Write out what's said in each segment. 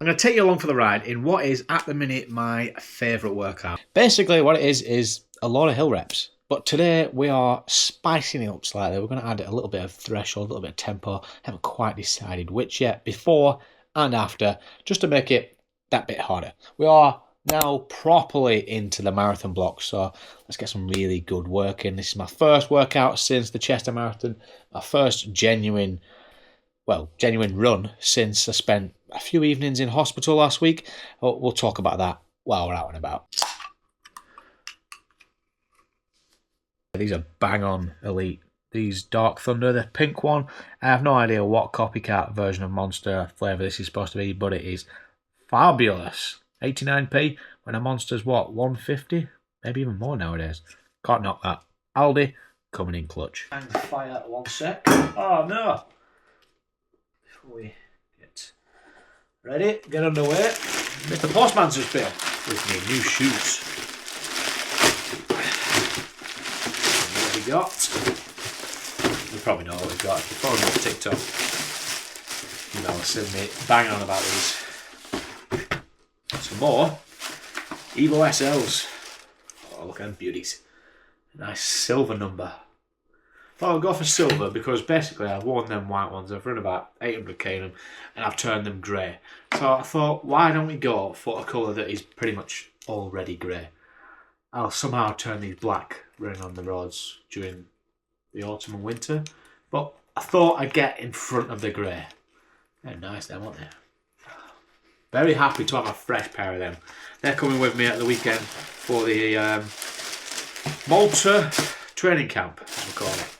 I'm going to take you along for the ride in what is, at the minute, my favourite workout. Basically, what it is a lot of hill reps. But today, we are spicing it up slightly. We're going to add a little bit of threshold, a little bit of tempo. Haven't quite decided which yet, before and after, just to make it that bit harder. We are now properly into the marathon block, so let's get some really good work in. This is my first workout since the Chester Marathon, my first genuine run since I spent a few evenings in hospital last week. We'll talk about that while we're out and about. These are bang on elite. These Dark Thunder, the pink one, I have no idea what copycat version of Monster flavour this is supposed to be, but it is fabulous. 89p when a Monster's what, 150? Maybe even more nowadays. Can't knock that. Aldi coming in clutch. Hang the fire 1 sec. Oh no! Before we get ready, get underway. Mr. Postman's just been with me new shoes. What have we got? You probably know what we've got. If you follow me on TikTok, you know, send me banging on about these. Some more Evo SLs. Oh, look at them beauties. Nice silver number. Thought I'd go for silver because basically I've worn them white ones. I've run about 800k in them and I've turned them grey. So I thought, why don't we go for a colour that is pretty much already grey? I'll somehow turn these black running on the roads during the autumn and winter. But I thought I'd get in front of the grey. They're nice then, aren't they? Very happy to have a fresh pair of them. They're coming with me at the weekend for the Malta training camp, as we call it.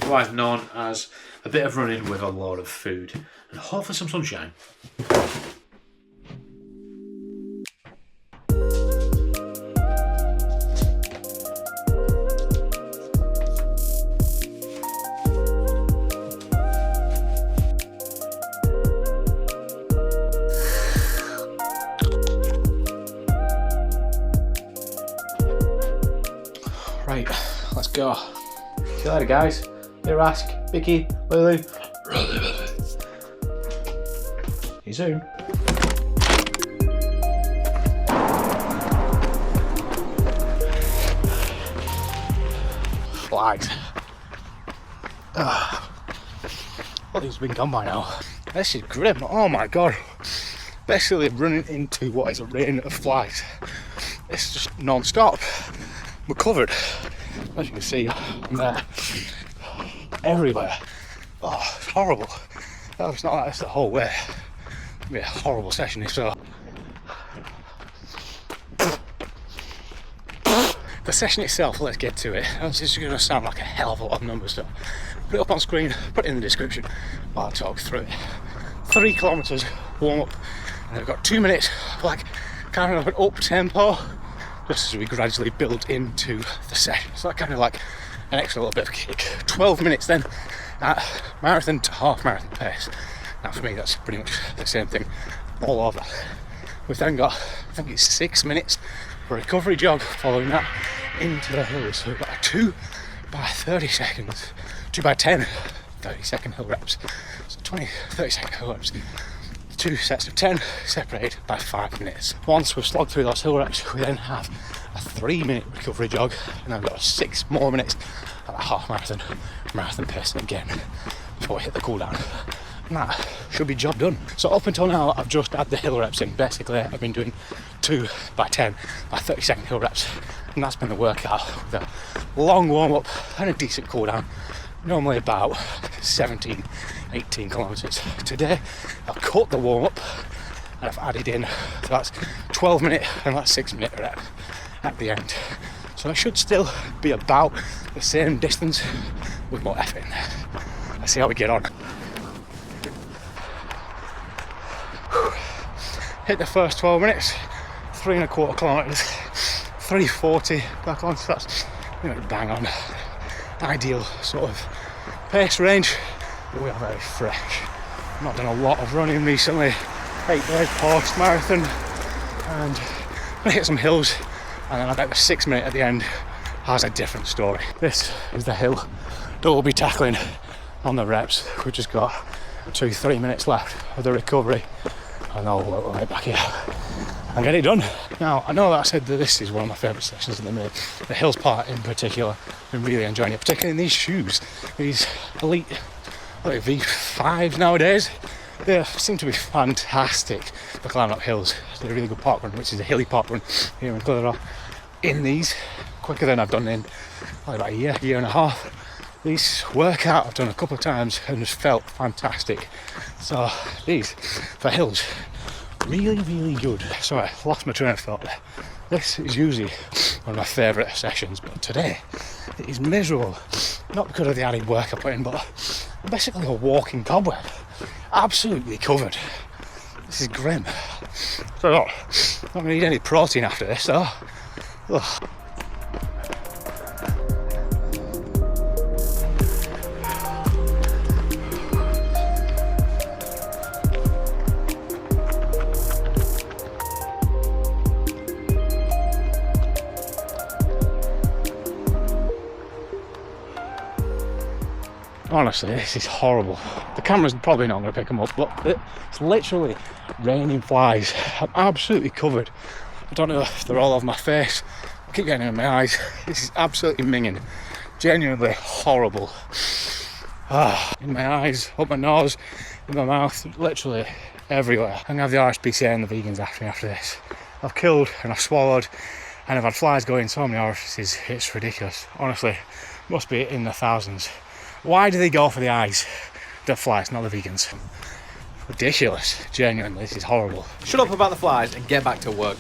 Otherwise known as a bit of running with a lot of food. And hopefully some sunshine. Right, let's go. See you later, guys. Here, Ask, Vicky, Lulu. See you soon. Flags. Well, these have been gone by now. This is grim. Oh my god. Basically running into what is a rain of flies. It's just non-stop. We're covered, as you can see, I'm there, everywhere. Oh, it's horrible. Oh, it's not like this the whole way. It'll be a horrible session if so. The session itself, let's get to it. This is going to sound like a hell of a lot of numbers, so put it up on screen, put it in the description while I talk through it. 3 kilometres warm up, and I've got 2 minutes, like kind of an up tempo. Just as we gradually build into the session. So that kind of like an extra little bit of kick. 12 minutes then at marathon to half marathon pace. Now for me that's pretty much the same thing all over. We've then got, I think it's 6 minutes for a recovery jog following that into the hills. So we've got a 2 by 30 seconds, 2 by 10 30-second hill reps. So 20, 30-second hill reps. 2 sets of 10 separated by 5 minutes. Once we've slogged through those hill reps, we then have a 3-minute recovery jog, and then we've got 6 more minutes at a half marathon pace again before we hit the cool down. And that should be job done. So up until now, I've just had the hill reps in. Basically, I've been doing 2 by 10 by 30-second hill reps, and that's been the workout with a long warm up and a decent cool down. Normally about 17, 18 kilometres. Today I've cut the warm up and I've added in, so that's 12 minute and that's 6 minute rep at the end. So I should still be about the same distance with more effort in there. Let's see how we get on. Hit the first 12 minutes, 3.25 kilometres, 3:40 back on, so that's bang on. Ideal sort of pace range, but we are very fresh. I've not done a lot of running recently. 8 days post marathon, and I hit some hills, and then I bet the 6 minute at the end has a different story. This is the hill that we'll be tackling on the reps. We've just got 2-3 minutes left of the recovery, and I'll work right back here and get it done. Now, I know that I said that this is one of my favourite sessions at the minute. The hills part in particular, I'm really enjoying it, particularly in these shoes. These elite V5s nowadays, they seem to be fantastic for climbing up hills. They're a really good park run, which is a hilly park run here in Clitheroe. In these, quicker than I've done in probably about a year and a half. These workout I've done a couple of times and just felt fantastic. So these, for hills, really good. Sorry, I lost my train of thought there. This is usually one of my favourite sessions, but today it is miserable. Not because of the added work I put in, but I'm basically a walking cobweb. Absolutely covered. This is grim. So I'm not going to need any protein after this, so. Ugh. Honestly, this is horrible. The camera's probably not going to pick them up, but it's literally raining flies. I'm absolutely covered. I don't know if they're all over my face. I keep getting in my eyes. This is absolutely minging. Genuinely horrible. In my eyes, up my nose, in my mouth, literally everywhere. I'm going to have the RSPCA and the vegans after me after this. I've killed and I've swallowed and I've had flies go in so many orifices. It's ridiculous. Honestly, must be in the thousands. Why do they go for the eyes? The flies, not the vegans. Ridiculous. Genuinely, this is horrible. Shut up about the flies and get back to work.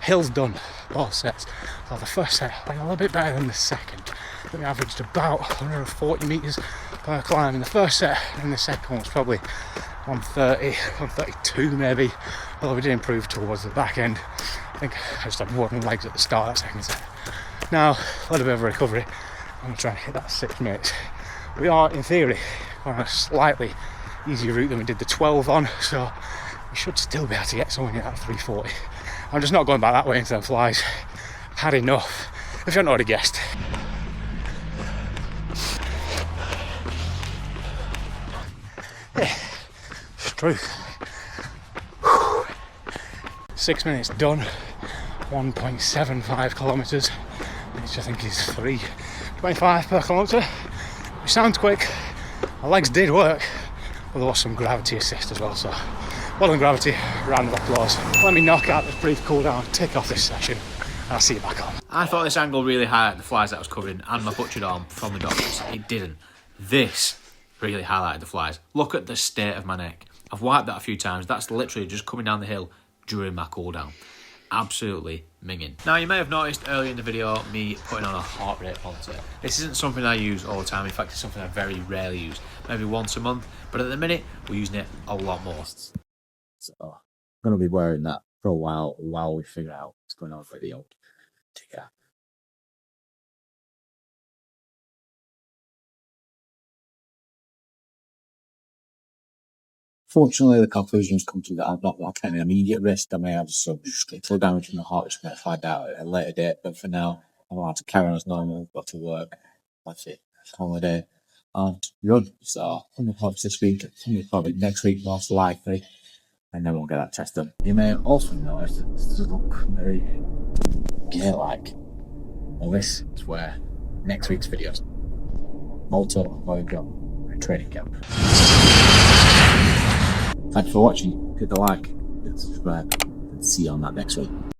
Hill's done, both sets. So the first set went a little bit better than the second. We averaged about 140 metres per climb in the first set, and the second one was probably 130, 132 maybe, although we did improve towards the back end. I think I just had one legs at the start of that second set. Now, a little bit of a recovery. I'm going to try and hit that 6 minutes. We are, in theory, on a slightly easier route than we did the 12 on, so we should still be able to get somewhere near that 340. I'm just not going back that way into them flies. I've had enough, if you haven't already guessed. Yeah, it's true. 6 minutes done, 1.75 kilometres, which I think is 3.25 per kilometre, which sounds quick. My legs did work, but there was some gravity assist as well, so well done gravity, round of applause. Let me knock out this brief cool down, tick off this session, and I'll see you back on. I thought this angle really highlighted the flies that I was covering and my butchered arm from the doctors. It didn't. This really highlighted the flies. Look at the state of my neck. I've wiped that a few times. That's literally just coming down the hill during my cool down. Absolutely minging. Now, you may have noticed earlier in the video me putting on a heart rate monitor. This isn't something I use all the time. In fact, it's something I very rarely use, maybe once a month, but at the minute we're using it a lot more. So I'm going to be wearing that for a while we figure out what's going on with the old ticker. Fortunately, the conclusions come to that I'm not like any immediate risk. I may have some structural damage in the heart, which I'm going to find out at a later date. But for now, I'm allowed to carry on as normal, go to work. That's it. It's holiday. And run. So, I'm probably this week, probably next week, most likely. And then we'll get that test done. You may also notice that this does look very gear-like. Well, this is where next week's videos. Malta, where we've got a training camp. Thanks for watching. Hit the like, hit subscribe, and see you on that next week.